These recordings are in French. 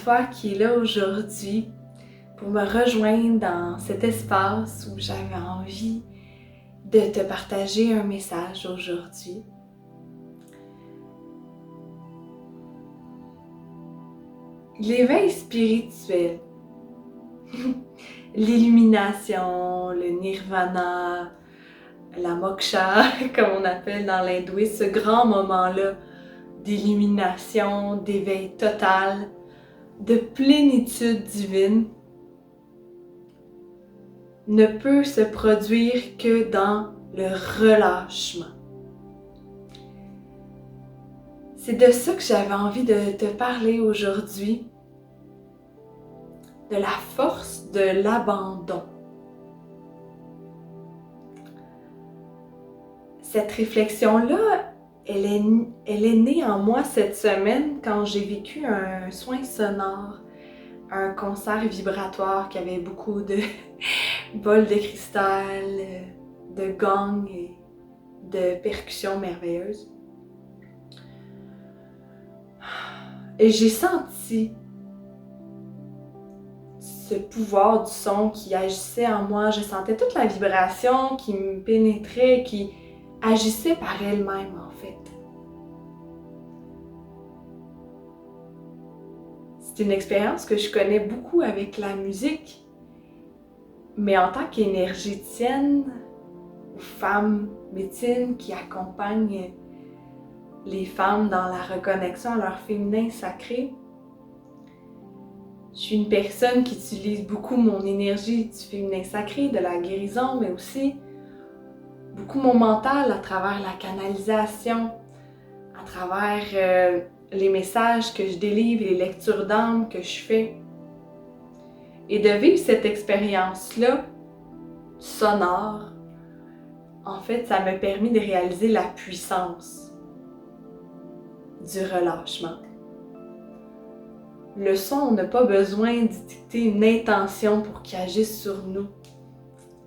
toi qui es là aujourd'hui pour me rejoindre dans cet espace où j'avais envie de te partager un message aujourd'hui. L'éveil spirituel, l'illumination, le nirvana, la moksha, comme on appelle dans l'hindouisme, ce grand moment-là d'illumination, d'éveil total, de plénitude divine, ne peut se produire que dans le relâchement. C'est de ça que j'avais envie de te parler aujourd'hui, de la force de l'abandon. Cette réflexion-là, elle est née en moi cette semaine quand j'ai vécu un soin sonore, un concert vibratoire qui avait beaucoup de bols de cristal, de gongs et de percussions merveilleuses. Et j'ai senti ce pouvoir du son qui agissait en moi. Je sentais toute la vibration qui me pénétrait, qui agissait par elle-même en fait. C'est une expérience que je connais beaucoup avec la musique, mais en tant qu'énergéticienne ou femme médecine qui accompagne les femmes dans la reconnexion à leur féminin sacré, je suis une personne qui utilise beaucoup mon énergie du féminin sacré, de la guérison, mais aussi beaucoup mon mental à travers la canalisation, à travers les messages que je délivre, les lectures d'âme que je fais. Et de vivre cette expérience-là, sonore, en fait, ça m'a permis de réaliser la puissance du relâchement. Le son n'a pas besoin de dicter une intention pour qu'il agisse sur nous.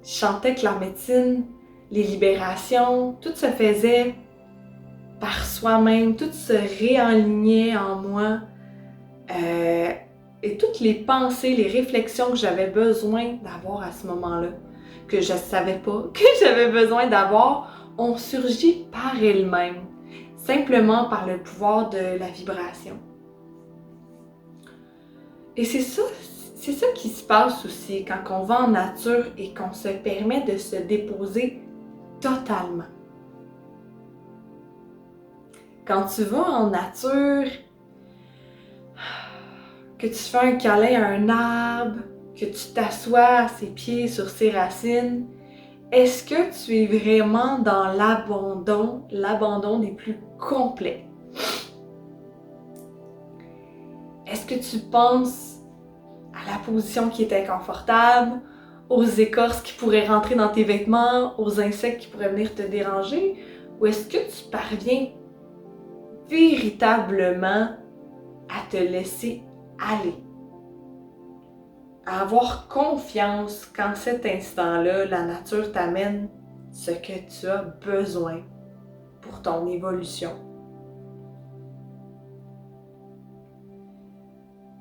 Je sentais que la médecine, les libérations, tout se faisait par soi-même, tout se réalignait en moi. Et toutes les pensées, les réflexions que j'avais besoin d'avoir à ce moment-là, que je ne savais pas que j'avais besoin d'avoir, ont surgi par elles-mêmes, simplement par le pouvoir de la vibration. Et c'est ça qui se passe aussi quand on va en nature et qu'on se permet de se déposer totalement. Quand tu vas en nature, que tu fais un câlin à un arbre, que tu t'assois à ses pieds, sur ses racines, est-ce que tu es vraiment dans l'abandon des plus complets? Est-ce que tu penses à la position qui est inconfortable, aux écorces qui pourraient rentrer dans tes vêtements, aux insectes qui pourraient venir te déranger? Ou est-ce que tu parviens véritablement à te laisser aller? À avoir confiance qu'en cet instant-là, la nature t'amène ce que tu as besoin pour ton évolution.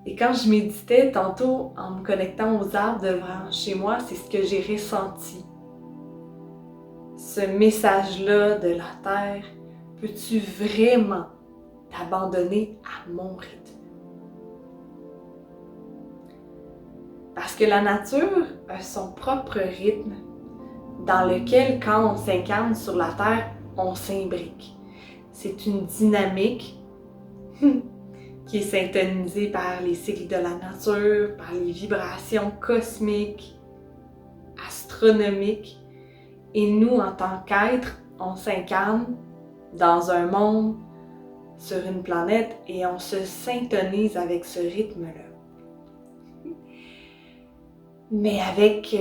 Et quand je méditais tantôt en me connectant aux arbres devant chez moi, c'est ce que j'ai ressenti. Ce message-là de la terre, peux-tu vraiment t'abandonner à mon rythme? Parce que la nature a son propre rythme dans lequel, quand on s'incarne sur la terre, on s'imbrique. C'est une dynamique qui est syntonisée par les cycles de la nature, par les vibrations cosmiques, astronomiques. Et nous, en tant qu'êtres, on s'incarne dans un monde, sur une planète, et on se syntonise avec ce rythme-là. Mais avec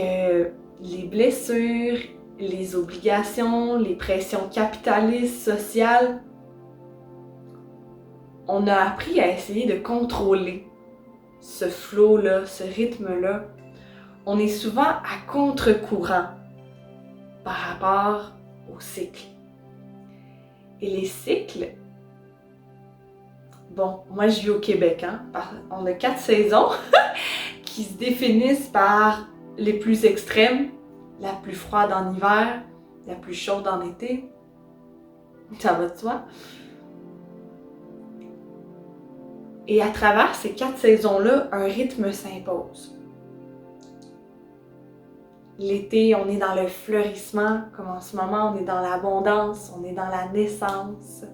les blessures, les obligations, les pressions capitalistes, sociales, on a appris à essayer de contrôler ce flow-là, ce rythme-là. On est souvent à contre-courant par rapport aux cycles. Et les cycles Bon, moi je vis au Québec, hein. On a 4 saisons qui se définissent par les plus extrêmes, la plus froide en hiver, la plus chaude en été. Ça va de soi. Et à travers ces 4 saisons-là, un rythme s'impose. L'été, on est dans le fleurissement, comme en ce moment, on est dans l'abondance, on est dans la naissance,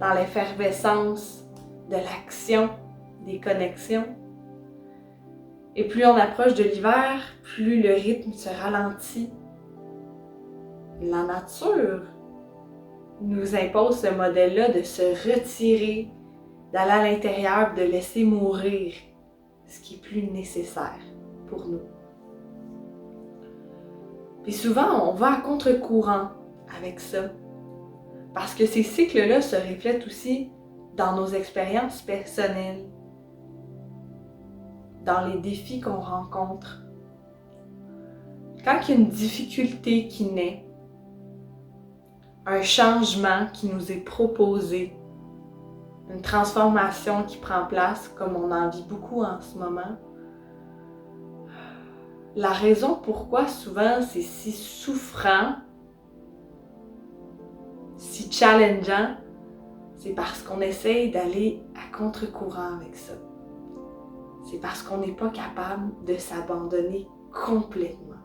dans l'effervescence de l'action, des connexions. Et plus on approche de l'hiver, plus le rythme se ralentit. La nature nous impose ce modèle-là de se retirer, d'aller à l'intérieur, de laisser mourir ce qui est plus nécessaire pour nous. Puis souvent, on va à contre-courant avec ça, parce que ces cycles-là se reflètent aussi dans nos expériences personnelles, dans les défis qu'on rencontre. Quand il y a une difficulté qui naît, un changement qui nous est proposé, une transformation qui prend place, comme on en vit beaucoup en ce moment, la raison pourquoi souvent c'est si souffrant, si challengeant, c'est parce qu'on essaye d'aller à contre-courant avec ça. C'est parce qu'on n'est pas capable de s'abandonner complètement.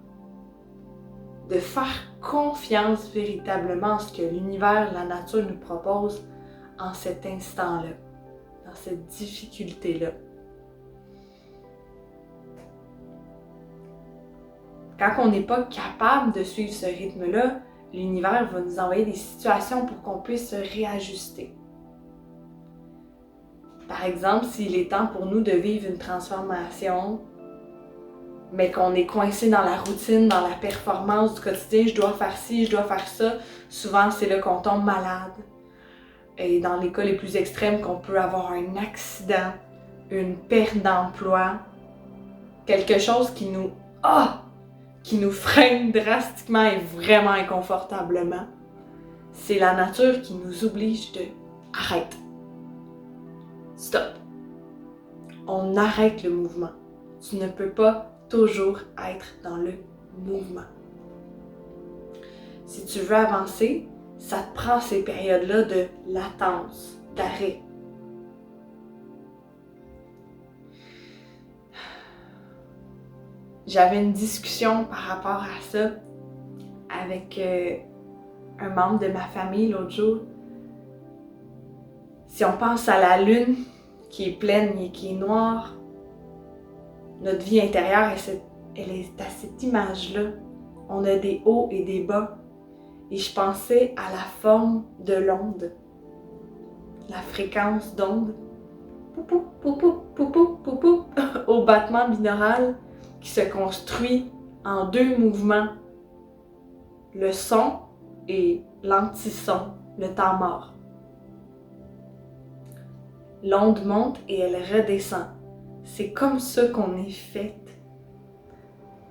De faire confiance véritablement en ce que l'univers, la nature nous propose en cet instant-là, dans cette difficulté-là. Quand on n'est pas capable de suivre ce rythme-là, l'univers va nous envoyer des situations pour qu'on puisse se réajuster. Par exemple, s'il est temps pour nous de vivre une transformation, mais qu'on est coincé dans la routine, dans la performance du quotidien, je dois faire ci, je dois faire ça, souvent c'est là qu'on tombe malade. Et dans les cas les plus extrêmes, qu'on peut avoir un accident, une perte d'emploi, quelque chose qui nous freine drastiquement et vraiment inconfortablement. C'est la nature qui nous oblige de arrête. Stop. On arrête le mouvement. Tu ne peux pas toujours être dans le mouvement. Si tu veux avancer, ça te prend ces périodes-là de latence, d'arrêt. J'avais une discussion par rapport à ça avec un membre de ma famille l'autre jour. Si on pense à la lune qui est pleine et qui est noire, notre vie intérieure, elle est à cette image-là. On a des hauts et des bas. Et je pensais à la forme de l'onde, la fréquence d'onde, poupou, poupou, poupou, poupou, au battement binaural qui se construit en 2 mouvements, le son et l'anti-son, le temps mort. L'onde monte et elle redescend. C'est comme ça qu'on est fait.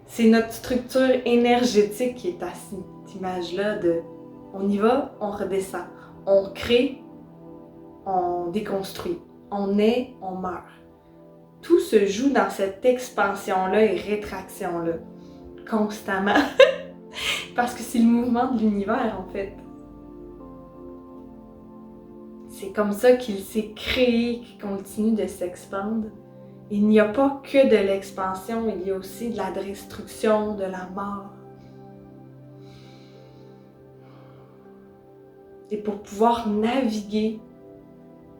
C'est notre structure énergétique qui est à cette image-là de on y va, on redescend. On crée, on déconstruit. On est, on meurt. Tout se joue dans cette expansion-là et rétraction-là, constamment. Parce que c'est le mouvement de l'univers, en fait. C'est comme ça qu'il s'est créé, qu'il continue de s'expandre. Il n'y a pas que de l'expansion, il y a aussi de la destruction, de la mort. Et pour pouvoir naviguer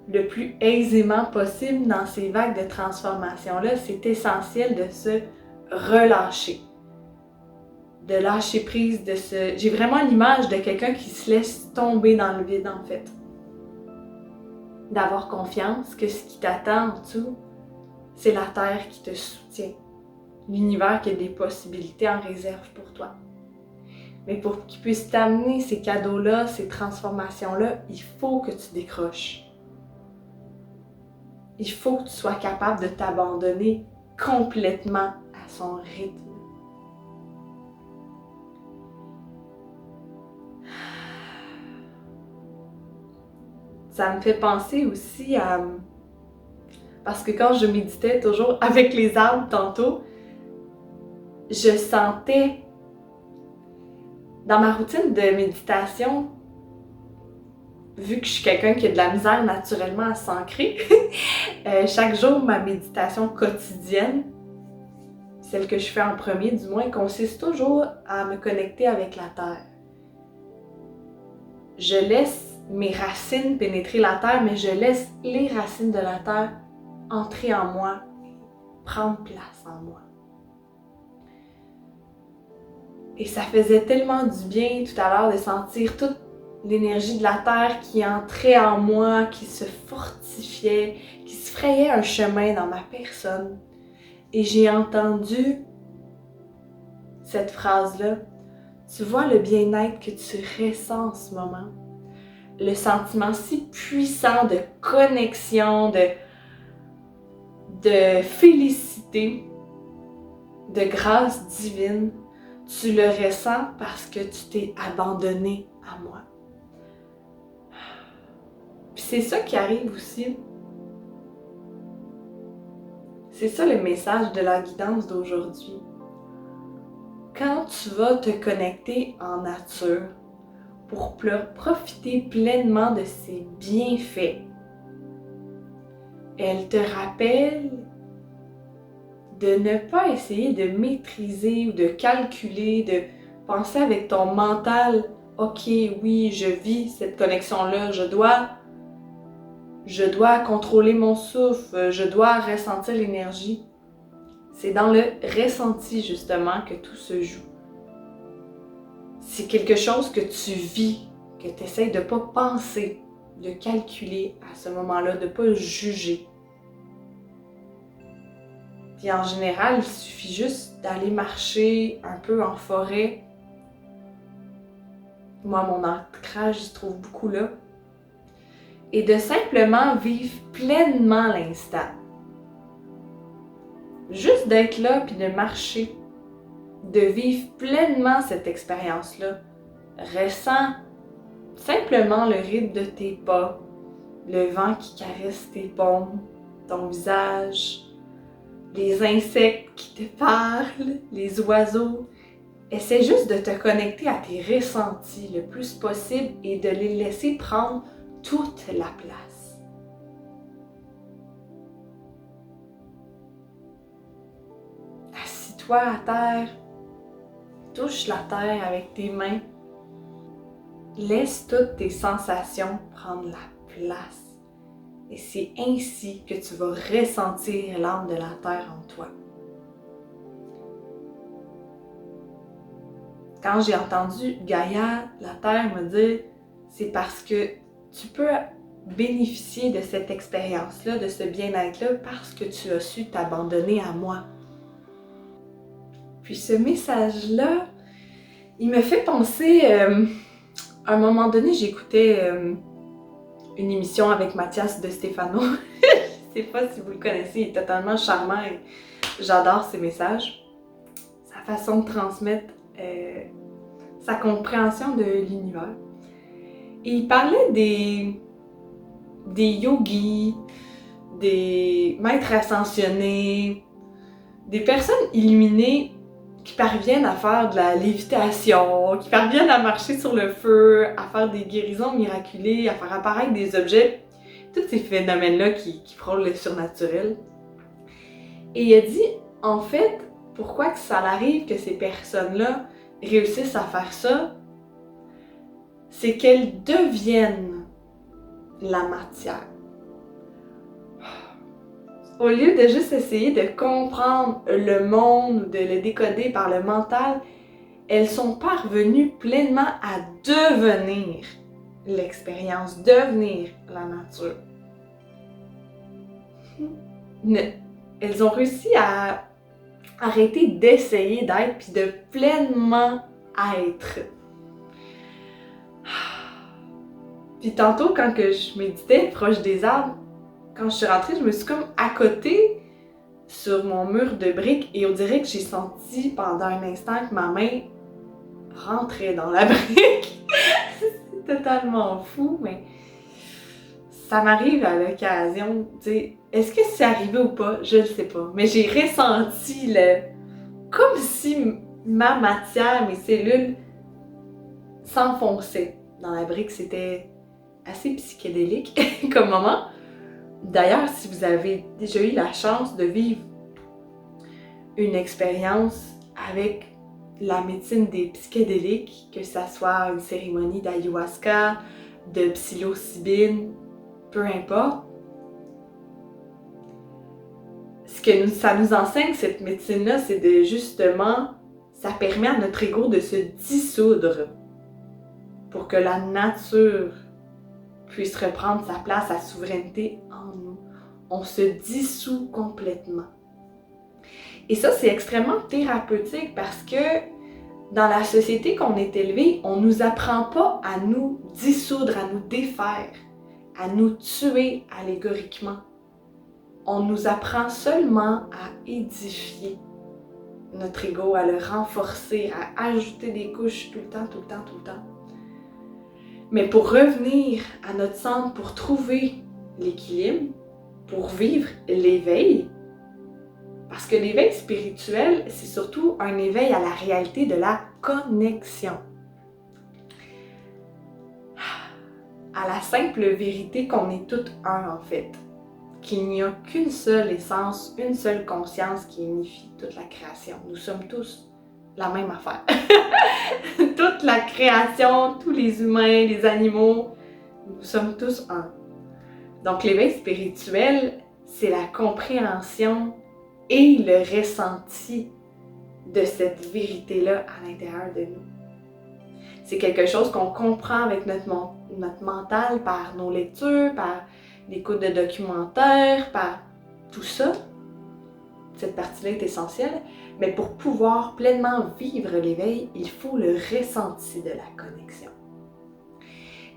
le plus aisément possible dans ces vagues de transformation-là, c'est essentiel de se relâcher. De lâcher prise, J'ai vraiment l'image de quelqu'un qui se laisse tomber dans le vide, en fait. D'avoir confiance que ce qui t'attend en dessous, c'est la Terre qui te soutient. L'univers qui a des possibilités en réserve pour toi. Mais pour qu'il puisse t'amener ces cadeaux-là, ces transformations-là, il faut que tu décroches. Il faut que tu sois capable de t'abandonner complètement à son rythme. Ça me fait penser aussi à Parce que quand je méditais toujours avec les arbres tantôt, je sentais dans ma routine de méditation, vu que je suis quelqu'un qui a de la misère naturellement à s'ancrer, chaque jour, ma méditation quotidienne, celle que je fais en premier du moins, consiste toujours à me connecter avec la terre. Je laisse mes racines pénétrer la terre, mais je laisse les racines de la terre entrer en moi, prendre place en moi. Et ça faisait tellement du bien tout à l'heure de sentir toute l'énergie de la terre qui entrait en moi, qui se fortifiait, qui se frayait un chemin dans ma personne. Et j'ai entendu cette phrase-là. Tu vois le bien-être que tu ressens en ce moment. Le sentiment si puissant de connexion, de félicité, de grâce divine. Tu le ressens parce que tu t'es abandonné à moi. Puis c'est ça qui arrive aussi. C'est ça le message de la guidance d'aujourd'hui. Quand tu vas te connecter en nature pour profiter pleinement de ses bienfaits, elle te rappelle de ne pas essayer de maîtriser ou de calculer, de penser avec ton mental, ok, oui, je vis cette connexion-là, je dois contrôler mon souffle, je dois ressentir l'énergie. C'est dans le ressenti justement que tout se joue. C'est quelque chose que tu vis, que tu essaies de ne pas penser, de calculer à ce moment-là, de ne pas juger. Puis en général, il suffit juste d'aller marcher un peu en forêt. Moi, mon ancrage, je trouve beaucoup là. Et de simplement vivre pleinement l'instant. Juste d'être là puis de marcher. De vivre pleinement cette expérience-là. Ressens simplement le rythme de tes pas, le vent qui caresse tes paumes, ton visage, les insectes qui te parlent, les oiseaux. Essaie juste de te connecter à tes ressentis le plus possible et de les laisser prendre toute la place. Assis-toi à terre, touche la terre avec tes mains. Laisse toutes tes sensations prendre la place. Et c'est ainsi que tu vas ressentir l'âme de la terre en toi. Quand j'ai entendu Gaïa, la terre, me dire, c'est parce que tu peux bénéficier de cette expérience-là, de ce bien-être-là, parce que tu as su t'abandonner à moi. Puis ce message-là, il me fait penser, à un moment donné, j'écoutais une émission avec Mathias de Stefano. Je sais pas si vous le connaissez, il est totalement charmant et j'adore ses messages. Sa façon de transmettre sa compréhension de l'univers. Et il parlait des yogis, des maîtres ascensionnés, des personnes illuminées qui parviennent à faire de la lévitation, qui parviennent à marcher sur le feu, à faire des guérisons miraculées, à faire apparaître des objets, tous ces phénomènes-là qui frôlent le surnaturel. Et il a dit, en fait, pourquoi que ça arrive que ces personnes-là réussissent à faire ça, c'est qu'elles deviennent la matière. Au lieu de juste essayer de comprendre le monde ou de le décoder par le mental, elles sont parvenues pleinement à devenir l'expérience, devenir la nature. Elles ont réussi à arrêter d'essayer d'être puis de pleinement être. Puis tantôt, quand que je méditais proche des arbres, quand je suis rentrée, je me suis comme accotée sur mon mur de briques et on dirait que j'ai senti pendant un instant que ma main rentrait dans la brique. C'est totalement fou, mais ça m'arrive à l'occasion, tu sais, est-ce que c'est arrivé ou pas? Je ne sais pas. Mais j'ai ressenti comme si ma matière, mes cellules s'enfonçaient dans la brique. C'était assez psychédélique comme moment. D'ailleurs, si vous avez déjà eu la chance de vivre une expérience avec la médecine des psychédéliques, que ça soit une cérémonie d'ayahuasca, de psilocybine, peu importe, ce que ça nous enseigne, cette médecine-là, c'est de justement, ça permet à notre ego de se dissoudre pour que la nature puisse reprendre sa place, sa souveraineté en nous. On se dissout complètement. Et ça, c'est extrêmement thérapeutique parce que dans la société qu'on est élevé, on ne nous apprend pas à nous dissoudre, à nous défaire, à nous tuer allégoriquement. On nous apprend seulement à édifier notre ego, à le renforcer, à ajouter des couches tout le temps, tout le temps, tout le temps. Mais pour revenir à notre centre, pour trouver l'équilibre, pour vivre l'éveil, parce que l'éveil spirituel, c'est surtout un éveil à la réalité de la connexion. À la simple vérité qu'on est toutes un en fait. Qu'il n'y a qu'une seule essence, une seule conscience qui unifie toute la création. Nous sommes tous la même affaire. Toute la création, tous les humains, les animaux, nous sommes tous un. Donc l'éveil spirituel, c'est la compréhension et le ressenti de cette vérité-là à l'intérieur de nous. C'est quelque chose qu'on comprend avec notre mental par nos lectures, par l'écoute de documentaires, par tout ça. Cette partie-là est essentielle, mais pour pouvoir pleinement vivre l'éveil, il faut le ressenti de la connexion.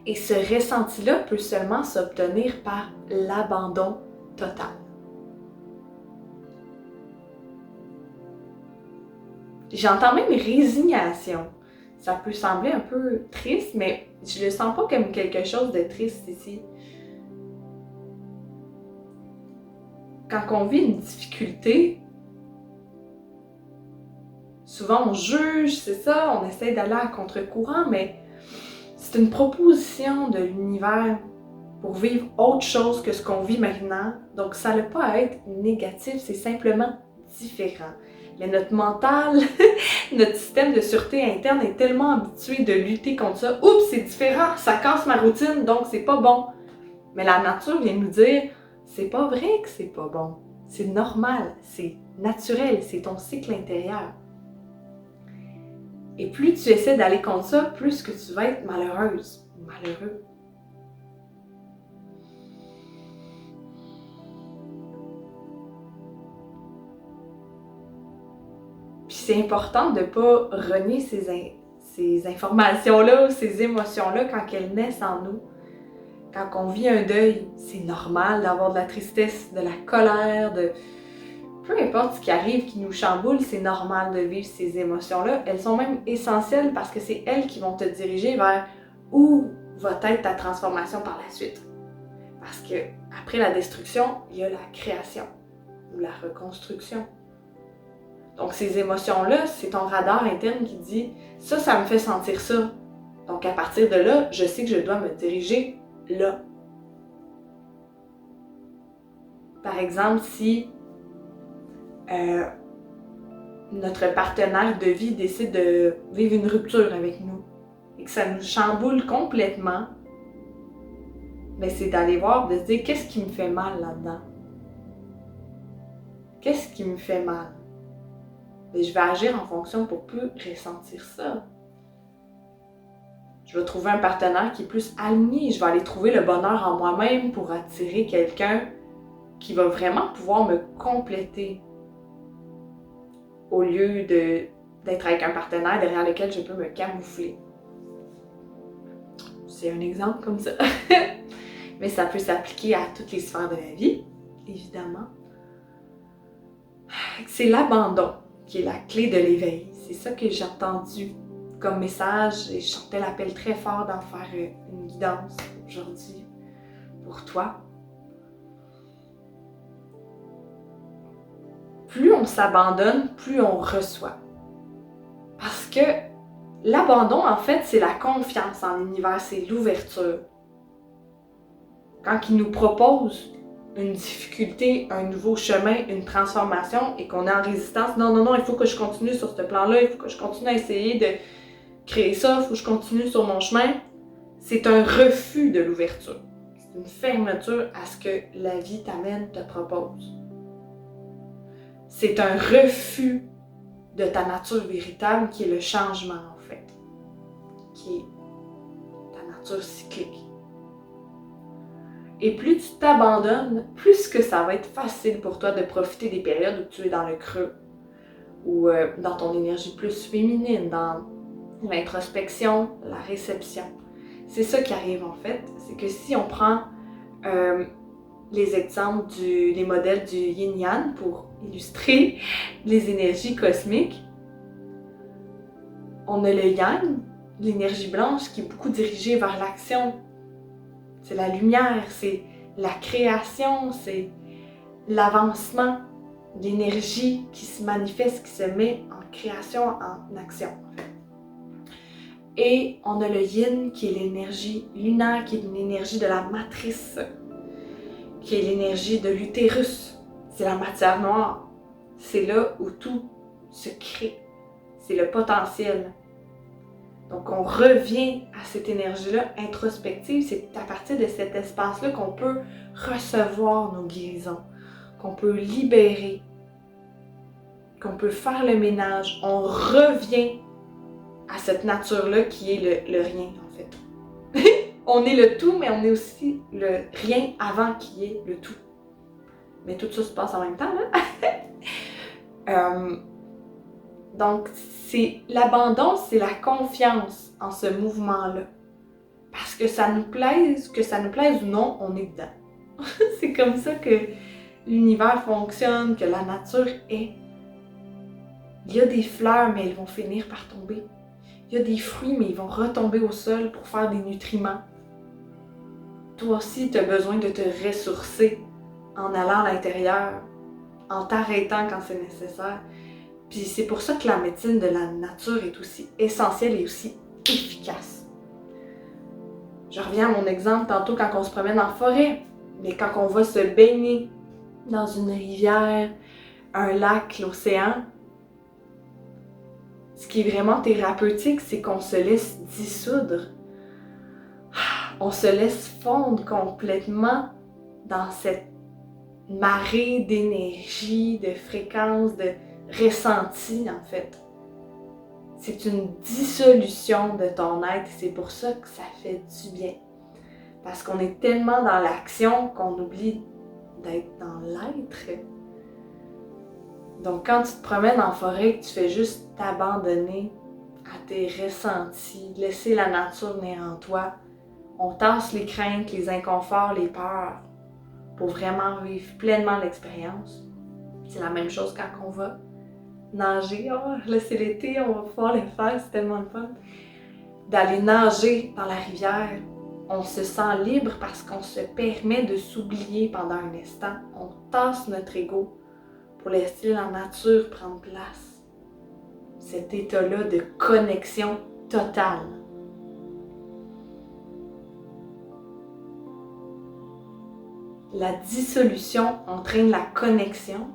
Et ce ressenti-là peut seulement s'obtenir par l'abandon total. J'entends même résignation. Ça peut sembler un peu triste, mais je le sens pas comme quelque chose de triste ici. Quand on vit une difficulté, souvent on juge, c'est ça, on essaie d'aller à contre-courant, mais c'est une proposition de l'univers pour vivre autre chose que ce qu'on vit maintenant. Donc ça n'a pas à être négatif, c'est simplement différent. Mais notre mental, notre système de sûreté interne est tellement habitué de lutter contre ça. Oups, c'est différent, ça casse ma routine, donc c'est pas bon. Mais la nature vient nous dire, c'est pas vrai que c'est pas bon. C'est normal, c'est naturel, c'est ton cycle intérieur. Et plus tu essaies d'aller contre ça, plus que tu vas être malheureuse ou malheureux. Puis c'est important de ne pas renier ces informations-là, ces émotions-là quand elles naissent en nous. Quand on vit un deuil, c'est normal d'avoir de la tristesse, de la colère, peu importe ce qui arrive, qui nous chamboule, c'est normal de vivre ces émotions-là. Elles sont même essentielles parce que c'est elles qui vont te diriger vers où va être ta transformation par la suite. Parce que après la destruction, il y a la création ou la reconstruction. Donc ces émotions-là, c'est ton radar interne qui dit « ça me fait sentir ça ». Donc à partir de là, je sais que je dois me diriger là. Par exemple, si notre partenaire de vie décide de vivre une rupture avec nous et que ça nous chamboule complètement, ben c'est d'aller voir, de se dire qu'est-ce qui me fait mal là-dedans? Qu'est-ce qui me fait mal? Ben, je vais agir en fonction pour plus ressentir ça. Je vais trouver un partenaire qui est plus aligné. Je vais aller trouver le bonheur en moi-même pour attirer quelqu'un qui va vraiment pouvoir me compléter au lieu d'être avec un partenaire derrière lequel je peux me camoufler. C'est un exemple comme ça. Mais ça peut s'appliquer à toutes les sphères de la vie, évidemment. C'est l'abandon qui est la clé de l'éveil. C'est ça que j'ai entendu comme message et je sentais l'appel très fort d'en faire une guidance aujourd'hui pour toi. Plus on s'abandonne, plus on reçoit. Parce que l'abandon, en fait, c'est la confiance en l'univers, c'est l'ouverture. Quand il nous propose une difficulté, un nouveau chemin, une transformation et qu'on est en résistance, non, il faut que je continue sur ce plan-là, il faut que je continue à essayer de créer ça, il faut que je continue sur mon chemin, c'est un refus de l'ouverture. C'est une fermeture à ce que la vie t'amène, te propose. C'est un refus de ta nature véritable qui est le changement, en fait, qui est ta nature cyclique. Et plus tu t'abandonnes, plus que ça va être facile pour toi de profiter des périodes où tu es dans le creux, ou dans ton énergie plus féminine, dans l'introspection, la réception. C'est ça qui arrive en fait, c'est que si on prend les exemples des modèles du yin-yang pour illustrer les énergies cosmiques, on a le yang, l'énergie blanche qui est beaucoup dirigée vers l'action. C'est la lumière, c'est la création, c'est l'avancement, l'énergie qui se manifeste, qui se met en création, en action. Et on a le yin qui est l'énergie lunaire, qui est une énergie de la matrice, qui est l'énergie de l'utérus. C'est la matière noire. C'est là où tout se crée. C'est le potentiel. Donc on revient à cette énergie-là introspective. C'est à partir de cet espace-là qu'on peut recevoir nos guérisons, qu'on peut libérer, qu'on peut faire le ménage. On revient à cette nature-là qui est le rien, en fait. On est le tout, mais on est aussi le rien avant qui est le tout. Mais tout ça se passe en même temps, là. Donc, l'abandon, c'est la confiance en ce mouvement-là. Parce que ça nous plaise ou non, on est dedans. C'est comme ça que l'univers fonctionne, que la nature est. Il y a des fleurs, mais elles vont finir par tomber. Il y a des fruits, mais ils vont retomber au sol pour faire des nutriments. Toi aussi, tu as besoin de te ressourcer en allant à l'intérieur, en t'arrêtant quand c'est nécessaire. Puis c'est pour ça que la médecine de la nature est aussi essentielle et aussi efficace. Je reviens à mon exemple tantôt quand on se promène en forêt, mais quand on va se baigner dans une rivière, un lac, l'océan, ce qui est vraiment thérapeutique, c'est qu'on se laisse dissoudre. On se laisse fondre complètement dans cette marée d'énergie, de fréquence, de ressenti en fait. C'est une dissolution de ton être et c'est pour ça que ça fait du bien. Parce qu'on est tellement dans l'action qu'on oublie d'être dans l'être. Donc quand tu te promènes en forêt, que tu fais juste t'abandonner à tes ressentis, laisser la nature venir en toi, on tasse les craintes, les inconforts, les peurs pour vraiment vivre pleinement l'expérience. C'est la même chose quand on va nager. Oh, là c'est l'été, on va pouvoir le faire, c'est tellement le fun. D'aller nager dans la rivière, on se sent libre parce qu'on se permet de s'oublier pendant un instant. On tasse notre ego pour laisser la nature prendre place. Cet état-là de connexion totale. La dissolution entraîne la connexion.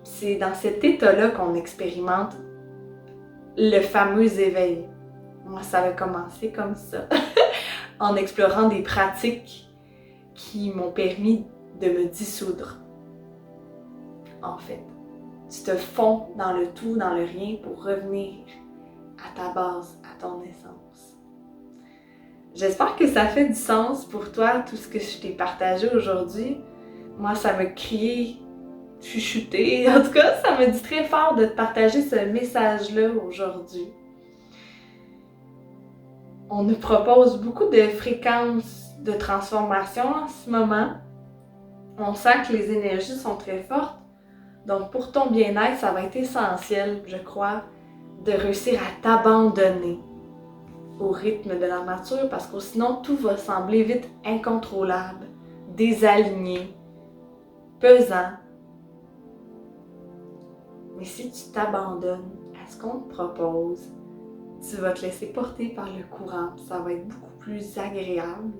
C'est dans cet état-là qu'on expérimente le fameux éveil. Moi, ça avait commencé comme ça, en explorant des pratiques qui m'ont permis de me dissoudre. En fait, tu te fonds dans le tout, dans le rien pour revenir à ta base, à ton essence. J'espère que ça fait du sens pour toi, tout ce que je t'ai partagé aujourd'hui. Moi, ça m'a crié chuchoter. En tout cas, ça me dit très fort de te partager ce message-là aujourd'hui. On nous propose beaucoup de fréquences de transformation en ce moment. On sent que les énergies sont très fortes. Donc, pour ton bien-être, ça va être essentiel, je crois, de réussir à t'abandonner au rythme de la nature parce que sinon, tout va sembler vite incontrôlable. désaligné, pesant. Mais si tu t'abandonnes à ce qu'on te propose, tu vas te laisser porter par le courant, ça va être beaucoup plus agréable.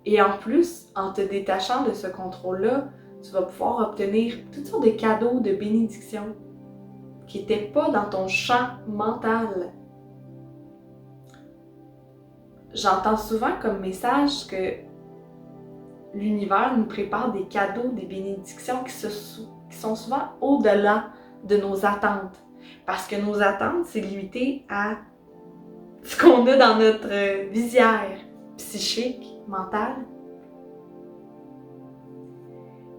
Et en plus, en te détachant de ce contrôle-là, tu vas pouvoir obtenir toutes sortes de cadeaux, de bénédictions qui n'étaient pas dans ton champ mental. J'entends souvent comme message que l'univers nous prépare des cadeaux, des bénédictions qui sont souvent au-delà de nos attentes. Parce que nos attentes, c'est limité à ce qu'on a dans notre visière psychique, mentale.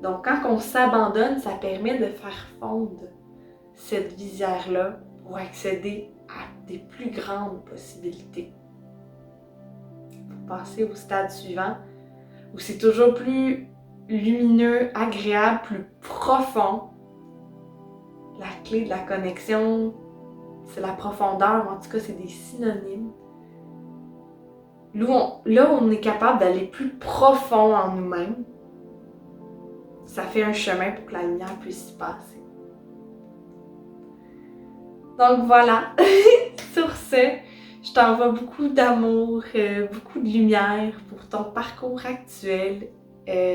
Donc, quand on s'abandonne, ça permet de faire fondre cette visière-là pour accéder à des plus grandes possibilités. Pour passer au stade suivant, où c'est toujours plus lumineux, agréable, plus profond. La clé de la connexion, c'est la profondeur, en tout cas, c'est des synonymes. Là, on est capable d'aller plus profond en nous-mêmes. Ça fait un chemin pour que la lumière puisse y passer. Donc voilà, sur ce, je t'envoie beaucoup d'amour, beaucoup de lumière pour ton parcours actuel.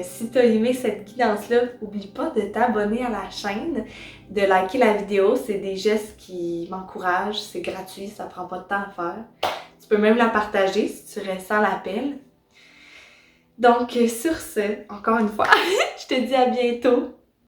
Si tu as aimé cette guidance-là, n'oublie pas de t'abonner à la chaîne, de liker la vidéo. C'est des gestes qui m'encouragent, c'est gratuit, ça prend pas de temps à faire. Tu peux même la partager si tu ressens l'appel. Donc sur ce, encore une fois, je te dis à bientôt.